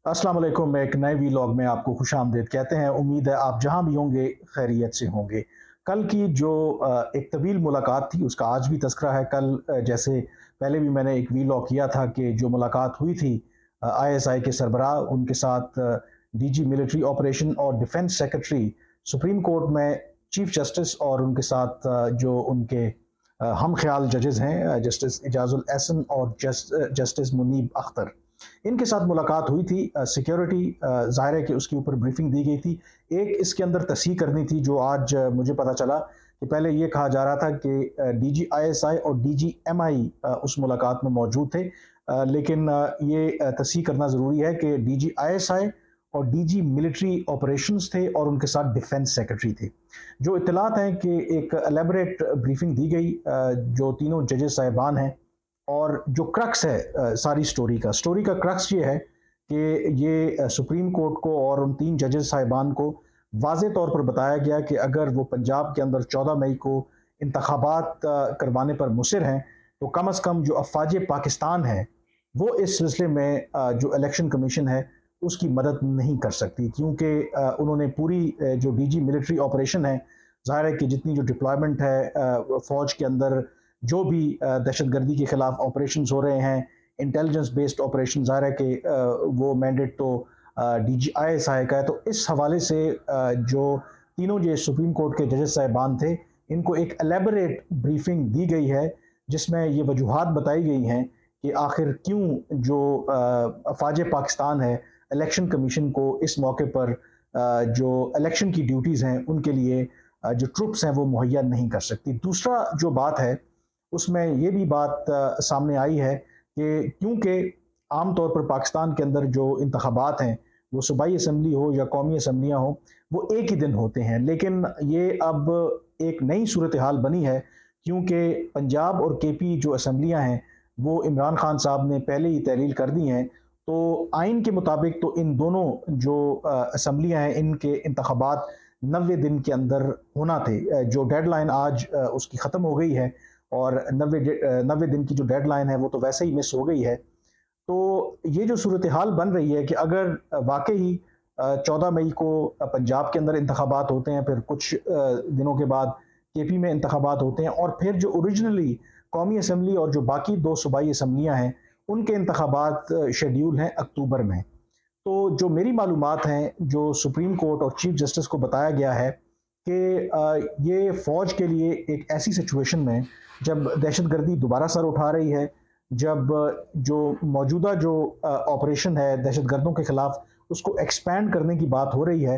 अस्सलाम वालेकुम। एक नए वीलॉग में आपको खुशामदीद कहते हैं। उम्मीद है आप जहाँ भी होंगे खैरियत से होंगे। कल की जो एक तवील मुलाकात थी उसका आज भी तज़किरा है। कल जैसे पहले भी मैंने एक वीलॉग किया था कि जो मुलाकात हुई थी आईएसआई के सरबराह उनके साथ डीजी मिलिट्री ऑपरेशन और डिफेंस सेक्रेटरी सुप्रीम कोर्ट में चीफ जस्टिस और उनके साथ जो उनके हम ख्याल जजेस हैं जस्टिस इजाजुल एहसन और जस्टिस मुनीब अख्तर, इनके साथ मुलाकात हुई थी। सिक्योरिटी ज़ाहिर है कि उसके ऊपर ब्रीफिंग दी गई थी। एक इसके अंदर तस्हीह करनी थी जो आज मुझे पता चला कि पहले ये कहा जा रहा था कि डीजी आईएसआई और डीजी एमआई उस मुलाकात में मौजूद थे, लेकिन ये तस्हीह करना ज़रूरी है कि डीजी आईएसआई और डीजी मिलिट्री ऑपरेशंस थे और उनके साथ डिफेंस सेक्रेटरी थे। जो इत्तलात हैं कि एक एलेबरेट ब्रीफिंग दी गई, जो तीनों जजेस साहिबान हैं, और जो क्रक्स है सारी स्टोरी का क्रक्स ये है कि ये सुप्रीम कोर्ट को और उन तीन जजेस साहिबान को वाज़े तौर पर बताया गया कि अगर वो पंजाब के अंदर 14 मई को इंतखाबात करवाने पर मुसिर हैं तो कम अज़ कम जो अफवाज पाकिस्तान है वो इस सिलसिले में जो इलेक्शन कमीशन है उसकी मदद नहीं कर सकती, क्योंकि उन्होंने पूरी जो डीजी मिलिट्री ऑपरेशन है, ज़ाहिर है कि जितनी जो डिप्लॉयमेंट है फ़ौज के अंदर, जो भी दहशतगर्दी के खिलाफ ऑपरेशन हो रहे हैं, इंटेलिजेंस बेस्ड ऑपरेशन, ज़ाहिर है कि वो मैंडेट तो DGI का है। तो इस हवाले से जो तीनों जो सुप्रीम कोर्ट के जजेस साहिबान थे, इनको एक एलेबरेट ब्रीफिंग दी गई है जिसमें ये वजूहात बताई गई हैं कि आखिर क्यों जो अफवाज पाकिस्तान है इलेक्शन कमीशन को इस मौके पर जो इलेक्शन की ड्यूटीज़ हैं उनके लिए जो ट्रुप्स हैं वो मुहैया नहीं कर सकती। दूसरा जो बात है उसमें ये भी बात सामने आई है कि क्योंकि आम तौर पर पाकिस्तान के अंदर जो इंतखाबात हैं वो सूबाई असम्बली हो या कौमी असम्बलियाँ हो, वो एक ही दिन होते हैं, लेकिन ये अब एक नई सूरत हाल बनी है क्योंकि पंजाब और केपी जो असम्बलियाँ हैं वो इमरान खान साहब ने पहले ही तहलील कर दी हैं। तो आइन के मुताबिक तो इन दोनों जो असम्बलियाँ हैं इनके इंतखाबात 90 दिन के अंदर होना थे। जो डेडलाइन आज उसकी ख़त्म हो गई है और 90 दिन की जो डेडलाइन है वो तो वैसे ही मिस हो गई है। तो ये जो सूरत हाल बन रही है कि अगर वाकई 14 मई को पंजाब के अंदर इंतखाबात होते हैं, फिर कुछ दिनों के बाद केपी में इंतखाबात होते हैं, और फिर जो ओरिजिनली कौमी असम्बली और जो बाकी दो सूबाई असम्बलियाँ हैं उनके इंतखाबात शेड्यूल हैं अक्टूबर में। तो जो मेरी मालूमात हैं, जो सुप्रीम कोर्ट और चीफ जस्टिस को बताया गया है कि ये फ़ौज के लिए एक ऐसी सिचुएशन में जब दहशतगर्दी दोबारा सर उठा रही है, जब जो मौजूदा जो ऑपरेशन है दहशतगर्दों के खिलाफ उसको एक्सपैंड करने की बात हो रही है,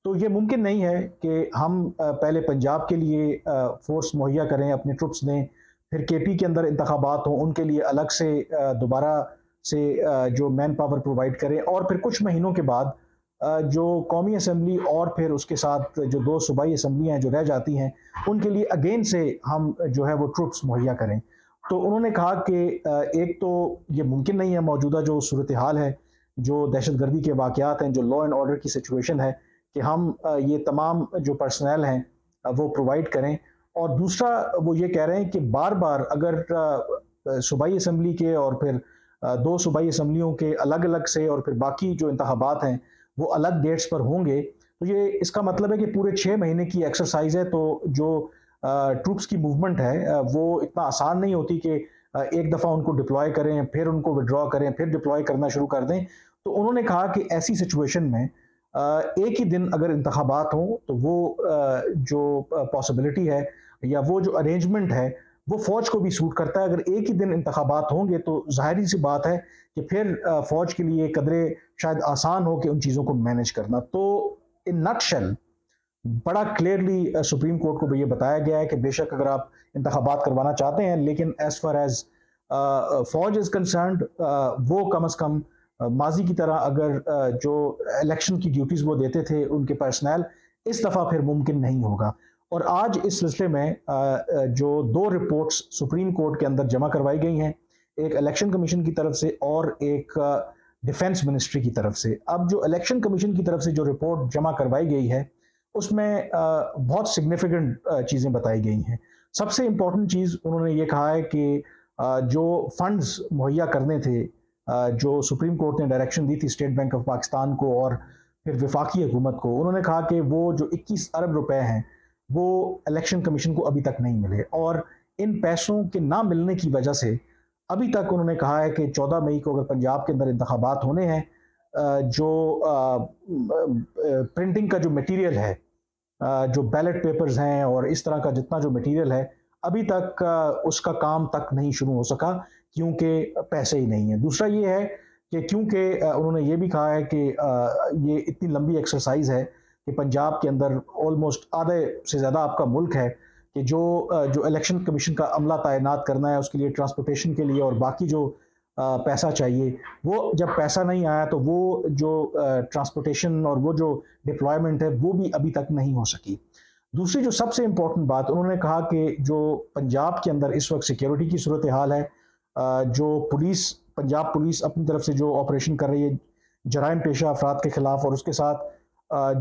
तो ये मुमकिन नहीं है कि हम पहले पंजाब के लिए फ़ोर्स मुहैया करें, अपने ट्रुप्स दें, फिर केपी के अंदर इंतखाबात हों उनके लिए अलग से दोबारा से जो मैन पावर प्रोवाइड करें, और फिर कुछ महीनों के बाद जो कौमी असम्बली और फिर उसके साथ जो दो सूबाई असम्बलियाँ जो रह जाती हैं उनके लिए अगेन से हम जो है वो ट्रुप्स मुहैया करें। तो उन्होंने कहा कि एक तो ये मुमकिन नहीं है, मौजूदा जो सूरत हाल है, जो दहशतगर्दी के वाक़यात हैं, जो लॉ एंड ऑर्डर की सिचुएशन है, कि हम ये तमाम जो पर्सनल हैं वो प्रोवाइड करें। और दूसरा वो ये कह रहे हैं कि बार बार अगर सूबाई असम्बली के और फिर दो सूबाई असम्बलियों के अलग अलग से और फिर बाकी जो इंतखाबात हैं वो अलग डेट्स पर होंगे, तो ये इसका मतलब है कि पूरे 6 महीने की एक्सरसाइज है। तो जो ट्रूप्स की मूवमेंट है वो इतना आसान नहीं होती कि एक दफ़ा उनको डिप्लॉय करें, फिर उनको विड्रॉ करें, फिर डिप्लॉय करना शुरू कर दें। तो उन्होंने कहा कि ऐसी सिचुएशन में एक ही दिन अगर इंतखाबात हों तो वो जो पॉसिबिलिटी है या वो जो अरेंजमेंट है वो फ़ौज को भी सूट करता है। अगर एक ही दिन इंतखाबात होंगे तो ज़ाहिर सी बात है कि फिर फ़ौज के लिए कदरे शायद आसान हो कि उन चीज़ों को मैनेज करना। तो इन नटशेल बड़ा क्लियरली सुप्रीम कोर्ट को ये बताया गया है कि बेशक अगर आप इंतखाबात करवाना चाहते हैं, लेकिन एज़ फार एज़ फ़ौज इज़ कंसर्न्ड वो कम अज़ कम माजी की तरह अगर जो इलेक्शन की ड्यूटीज़ वो देते थे उनके पर्सनल, इस दफ़ा फिर मुमकिन नहीं होगा। और आज इस सिलसिले में जो दो रिपोर्ट्स सुप्रीम कोर्ट के अंदर जमा करवाई गई हैं, एक इलेक्शन कमीशन की तरफ से और एक डिफेंस मिनिस्ट्री की तरफ से। अब जो इलेक्शन कमीशन की तरफ से जो रिपोर्ट जमा करवाई गई है उसमें बहुत सिग्निफिकेंट चीज़ें बताई गई हैं। सबसे इम्पोर्टेंट चीज़ उन्होंने ये कहा है कि जो फंड्स मुहैया करने थे जो सुप्रीम कोर्ट ने डायरेक्शन दी थी स्टेट बैंक ऑफ पाकिस्तान को और फिर वफाकी हुकूमत को, उन्होंने कहा कि वो जो 21 अरब रुपए हैं वो इलेक्शन कमीशन को अभी तक नहीं मिले, और इन पैसों के ना मिलने की वजह से अभी तक उन्होंने कहा है कि 14 मई को अगर पंजाब के अंदर इंतखाबात होने हैं, जो प्रिंटिंग का जो मटेरियल है, जो बैलेट पेपर्स हैं और इस तरह का जितना जो मटेरियल है, अभी तक उसका काम तक नहीं शुरू हो सका क्योंकि पैसे ही नहीं है। दूसरा ये है कि क्योंकि उन्होंने ये भी कहा है कि ये इतनी लंबी एक्सरसाइज है कि पंजाब के अंदर ऑलमोस्ट आधे से ज़्यादा आपका मुल्क है, कि जो इलेक्शन कमीशन का अमला तैनात करना है उसके लिए ट्रांसपोर्टेशन के लिए और बाकी जो पैसा चाहिए, वो जब पैसा नहीं आया तो वो जो ट्रांसपोर्टेशन और वो जो डिप्लॉयमेंट है वो भी अभी तक नहीं हो सकी। दूसरी जो सबसे इम्पोर्टेंट बात उन्होंने कहा कि जो पंजाब के अंदर इस वक्त सिक्योरिटी की सूरत हाल है, जो पुलिस, पंजाब पुलिस अपनी तरफ से जो ऑपरेशन कर रही है जराइम पेशा अफराद के खिलाफ, और उसके साथ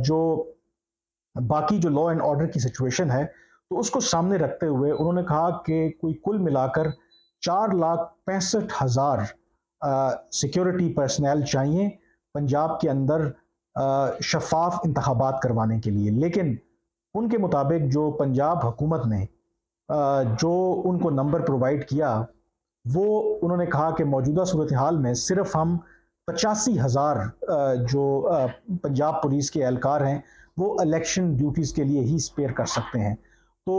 जो बाकी जो लॉ एंड ऑर्डर की सिचुएशन है, तो उसको सामने रखते हुए उन्होंने कहा कि कोई कुल मिलाकर 4,65,000 सिक्योरिटी पर्सनल चाहिए पंजाब के अंदर शफाफ इंतखाबात करवाने के लिए। लेकिन उनके मुताबिक जो पंजाब हुकूमत ने जो उनको नंबर प्रोवाइड किया, वो उन्होंने कहा कि मौजूदा सूरत हाल में सिर्फ हम 85,000 जो पंजाब पुलिस के एहलकार हैं वो इलेक्शन ड्यूटीज़ के लिए ही स्पेयर कर सकते हैं। तो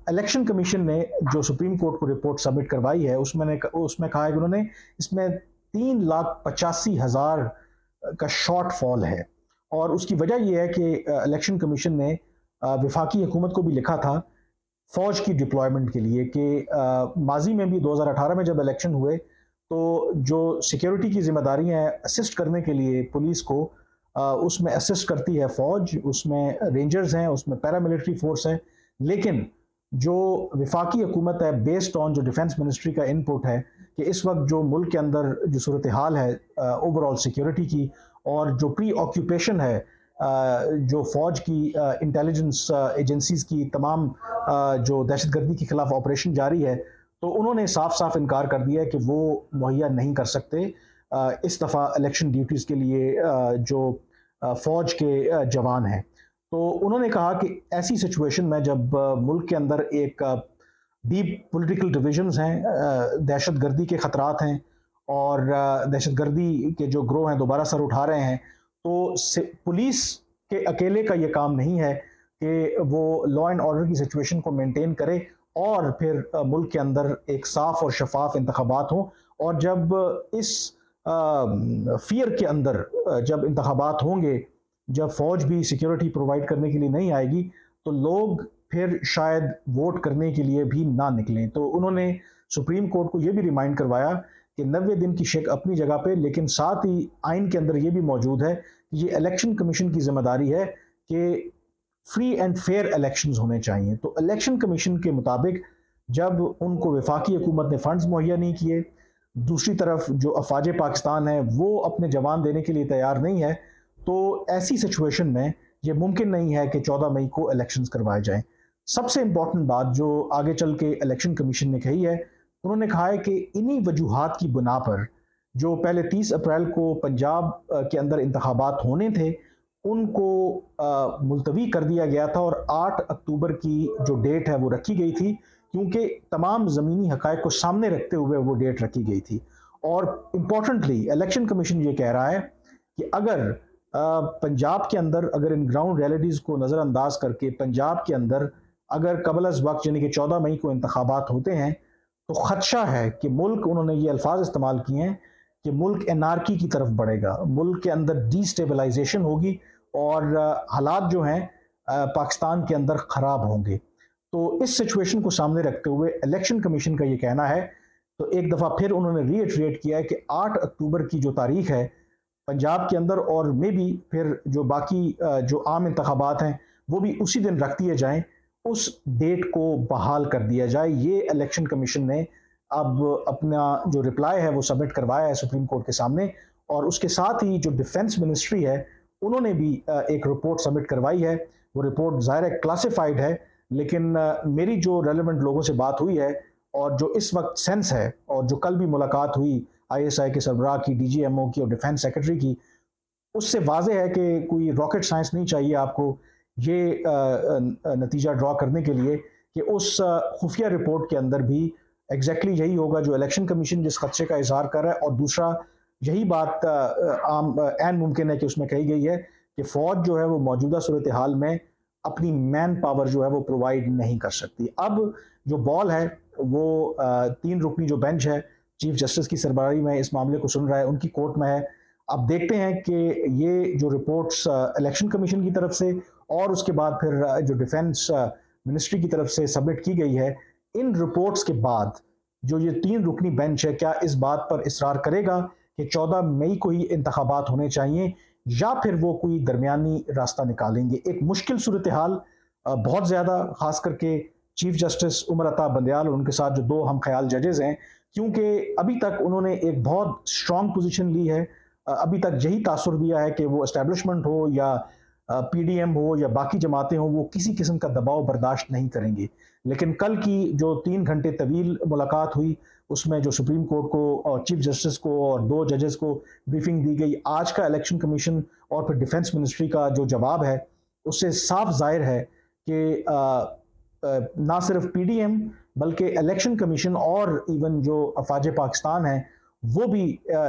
इलेक्शन कमीशन ने जो सुप्रीम कोर्ट को रिपोर्ट सबमिट करवाई है उसमें कहा है कि उन्होंने इसमें 3,85,000 का शॉर्ट फॉल है, और उसकी वजह यह है कि इलेक्शन कमीशन ने वफाकी हुकूमत को भी लिखा था फौज की डिप्लॉयमेंट के लिए कि माजी में भी 2018 में जब इलेक्शन हुए तो जो सिक्योरिटी की जिम्मेदारी है असिस्ट करने के लिए पुलिस को, उसमें असिस्ट करती है फौज, उसमें रेंजर्स हैं, उसमें पैरामिलिट्री फोर्स है। लेकिन जो वफाकी हुकूमत है बेस्ड ऑन जो डिफेंस मिनिस्ट्री का इनपुट है कि इस वक्त जो मुल्क के अंदर जो सूरत हाल है ओवरऑल सिक्योरिटी की, और जो प्री ऑक्यूपेशन है जो फौज की इंटेलिजेंस एजेंसीज की तमाम जो दहशतगर्दी के खिलाफ ऑपरेशन जारी है, तो उन्होंने साफ साफ इनकार कर दिया है कि वो मुहैया नहीं कर सकते इस दफ़ा इलेक्शन ड्यूटीज़ के लिए जो फौज के जवान हैं। तो उन्होंने कहा कि ऐसी सिचुएशन में जब मुल्क के अंदर एक डीप पॉलिटिकल डिविजन्स हैं, दहशतगर्दी के ख़तरात हैं और दहशतगर्दी के जो ग्रोह हैं दोबारा सर उठा रहे हैं, तो पुलिस के अकेले का ये काम नहीं है कि वो लॉ एंड ऑर्डर की सिचुएशन को मेंटेन करे और फिर मुल्क के अंदर एक साफ और शफाफ इंतखाबात हों। और जब इस फियर के अंदर जब इंतखाबात होंगे, जब फौज भी सिक्योरिटी प्रोवाइड करने के लिए नहीं आएगी, तो लोग फिर शायद वोट करने के लिए भी ना निकलें। तो उन्होंने सुप्रीम कोर्ट को ये भी रिमाइंड करवाया कि 90 दिन की शिक अपनी जगह पे, लेकिन साथ ही आइन के अंदर ये भी मौजूद है कि ये इलेक्शन कमीशन की जिम्मेदारी है कि फ्री एंड फेयर इलेक्शंस होने चाहिए। तो इलेक्शन कमीशन के मुताबिक जब उनको वफाकी हुकूमत ने फंड्स मुहैया नहीं किए, दूसरी तरफ जो अफवाज पाकिस्तान है वो अपने जवान देने के लिए तैयार नहीं है, तो ऐसी सिचुएशन में ये मुमकिन नहीं है कि 14 मई को इलेक्शंस करवाए जाएं। सबसे इम्पॉर्टेंट बात जो आगे चल के इलेक्शन कमीशन ने कही है, उन्होंने कहा है कि इन्हीं वजूहात की बुना पर जो पहले 30 अप्रैल को पंजाब के अंदर इंतखाबात होने थे उनको मुलतवी कर दिया गया था और 8 अक्टूबर की जो डेट है वो रखी गई थी, क्योंकि तमाम ज़मीनी हक़ाइक़ को सामने रखते हुए वो डेट रखी गई थी। और इम्पॉर्टेंटली इलेक्शन कमीशन ये कह रहा है कि अगर पंजाब के अंदर अगर इन ग्राउंड रियलिटीज़ को नज़रअंदाज करके पंजाब के अंदर अगर कबल अज़ वक्त यानी कि 14 मई को इंतखाबात होते हैं, तो ख़दशा है कि मुल्क, उन्होंने ये अल्फाज इस्तेमाल किए हैं कि मुल्क एनार्की की तरफ बढ़ेगा, मुल्क के अंदर डिस्टेबलाइजेशन होगी और हालात जो हैं पाकिस्तान के अंदर ख़राब होंगे। तो इस सिचुएशन को सामने रखते हुए इलेक्शन कमीशन का ये कहना है, तो एक दफ़ा फिर उन्होंने रीइटरेट किया है कि 8 अक्टूबर की जो तारीख है पंजाब के अंदर, और मे बी फिर जो बाकी जो आम इंतखाबात हैं वो भी उसी दिन रख दिए जाएँ, उस डेट को बहाल कर दिया जाए। ये इलेक्शन कमीशन ने अब अपना जो रिप्लाई है वो सबमिट करवाया है सुप्रीम कोर्ट के सामने, और उसके साथ ही जो डिफेंस मिनिस्ट्री है उन्होंने भी एक रिपोर्ट सबमिट करवाई है। वो रिपोर्ट ज़ाहिर है क्लासिफाइड है, लेकिन मेरी जो रेलेवेंट लोगों से बात हुई है और जो इस वक्त सेंस है और जो कल भी मुलाकात हुई आईएसआई के सरबराह की, डीजीएमओ की और डिफेंस सेक्रेटरी की, उससे वाज़ेह है कि कोई रॉकेट साइंस नहीं चाहिए आपको ये नतीजा ड्रॉ करने के लिए कि उस खुफिया रिपोर्ट के अंदर भी एग्जैक्टली यही होगा जो इलेक्शन कमीशन जिस खदशे का इजहार कर रहा है, और दूसरा यही बात आम ऐन मुमकिन है कि उसमें कही गई है कि फ़ौज जो है वो मौजूदा सूरत हाल में अपनी मैन पावर जो है वो प्रोवाइड नहीं कर सकती। अब जो बॉल है वो 3 रुकनी जो बेंच है, चीफ जस्टिस की सरबराही में इस मामले को सुन रहा है, उनकी कोर्ट में है। अब देखते हैं कि ये जो रिपोर्ट्स इलेक्शन कमीशन की तरफ से और उसके बाद फिर जो डिफेंस मिनिस्ट्री की तरफ से सबमिट की गई है, इन रिपोर्ट्स के बाद जो ये 3 रुकनी बेंच है, क्या इस बात पर इसरार करेगा कि 14 मई को ही इंतखाबात होने चाहिए, या फिर वो कोई दरमियानी रास्ता निकालेंगे। एक मुश्किल सूरत हाल बहुत ज़्यादा, खास करके चीफ जस्टिस उमर अता बंदयाल और उनके साथ जो 2 हम ख्याल जजेस हैं, क्योंकि अभी तक उन्होंने एक बहुत स्ट्रॉन्ग पोजीशन ली है। अभी तक यही तासुर दिया है कि वो एस्टेब्लिशमेंट हो या पीडीएम हो या बाकी जमातें हों, वो किसी किस्म का दबाव बर्दाश्त नहीं करेंगे। लेकिन कल की जो 3 घंटे तवील मुलाकात हुई, उसमें जो सुप्रीम कोर्ट को और चीफ जस्टिस को और 2 जजेस को ब्रीफिंग दी गई, आज का इलेक्शन कमीशन और फिर डिफेंस मिनिस्ट्री का जो जवाब है, उससे साफ जाहिर है कि ना सिर्फ पीडीएम बल्कि इलेक्शन कमीशन और इवन जो अफवाज पाकिस्तान है, वो भी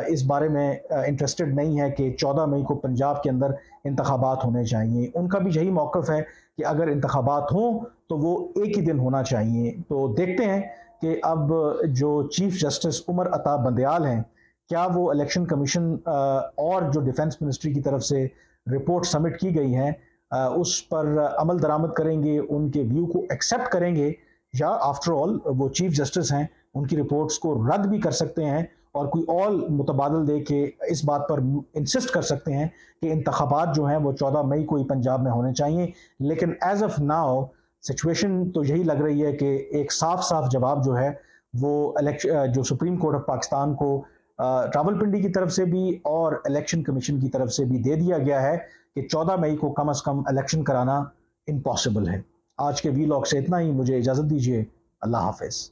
इस बारे में इंटरेस्टेड नहीं है कि 14 मई को पंजाब के अंदर इंतखाबात होने चाहिए। उनका भी यही मौक़िफ़ है कि अगर इंतखाबात हों तो वो एक ही दिन होना चाहिए। तो देखते हैं कि अब जो चीफ जस्टिस उमर अता बंदयाल हैं, क्या वो इलेक्शन कमीशन और जो डिफेंस मिनिस्ट्री की तरफ से रिपोर्ट सबमिट की गई हैं उस पर अमल दरामद करेंगे, उनके व्यू को एक्सेप्ट करेंगे, या आफ्टर ऑल वो चीफ जस्टिस हैं, उनकी रिपोर्ट्स को रद्द भी कर सकते हैं और कोई और मुतबादल दे के इस बात पर इंसिस्ट कर सकते हैं कि इंतखाबात जो हैं वो 14 मई को ही पंजाब में होने चाहिए। लेकिन एज ऑफ नाउ सिचुएशन तो यही लग रही है कि एक साफ साफ जवाब जो है वो जो सुप्रीम कोर्ट ऑफ पाकिस्तान को रावलपिंडी की तरफ से भी और इलेक्शन कमीशन की तरफ से भी दे दिया गया है कि 14 मई को कम अज़ कम इलेक्शन कराना इम्पॉसिबल है। आज के वीलॉग से इतना ही, मुझे इजाज़त दीजिए। अल्लाह हाफिज़।